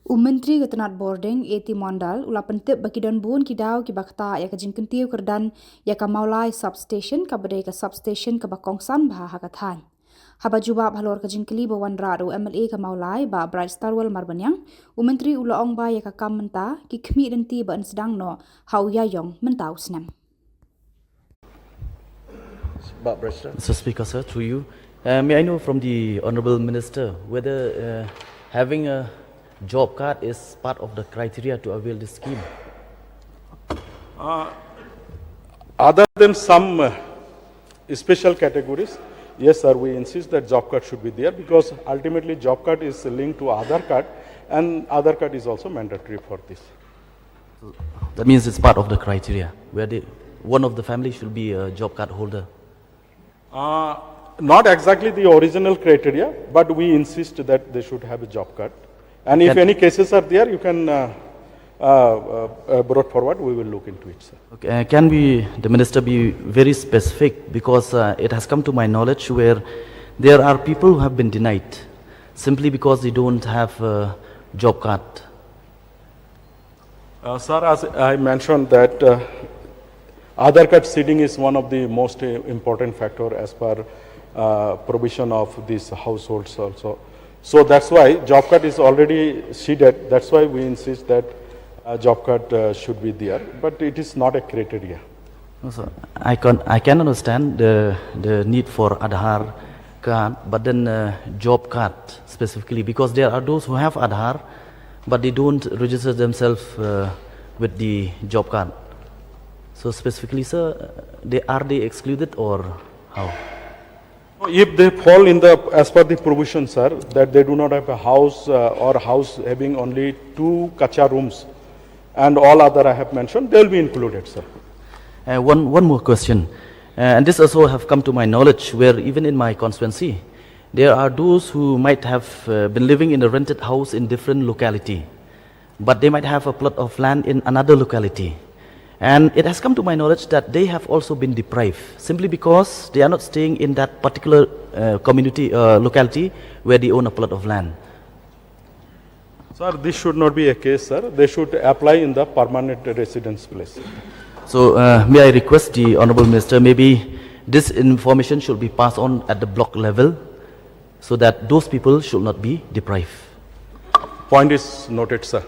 Menteri Ketenat Boarding eti Mondal ula pentip bagi donbun kidau ki bakta ya kajing Kyntiew Kyrdan ya ka Mawlai substation ka bedai ka substation ka bakongsan bah hakathan. Haba jubab halor kajing keli bawan radu MLA ka Mawlai ba Bright Starwell Marbanyang Menteri ula ong ba ya ka kam menta ki khmi denti ba sedang no hau yayong mentau senam. Mr. Speaker, sir, through you, may I know from the Honourable Minister whether having a job card is part of the criteria to avail this scheme? Other than some special categories, yes sir, we insist that job card should be there because ultimately job card is linked to Aadhaar card and Aadhaar card is also mandatory for this. That means it's part of the criteria where one of the family should be a job card holder. Not exactly the original criteria, but we insist that they should have a job card. And if any cases are there, you can brought forward, we will look into it, sir. Okay. Can the minister be very specific, because it has come to my knowledge where there are people who have been denied simply because they don't have a job card. Sir, as I mentioned that Aadhaar card seeding is one of the most important factor as per provision of these households also. So that's why job card is already seeded. That's why we insist that job card should be there, but it is not a criteria. No, sir. I can understand the need for Aadhaar card, but then job card specifically, because there are those who have Aadhaar, but they don't register themselves with the job card. So specifically, sir, are they excluded or how? If they fall in as per the provision, sir, that they do not have a house or house having only 2 kacha rooms and all other I have mentioned, they will be included, sir. One more question, and this also have come to my knowledge where even in my constituency, there are those who might have been living in a rented house in different locality, but they might have a plot of land in another locality. And it has come to my knowledge that they have also been deprived simply because they are not staying in that particular community, locality where they own a plot of land. Sir, this should not be a case, sir. They should apply in the permanent residence place. So may I request the Honourable Minister, maybe this information should be passed on at the block level so that those people should not be deprived. Point is noted, sir.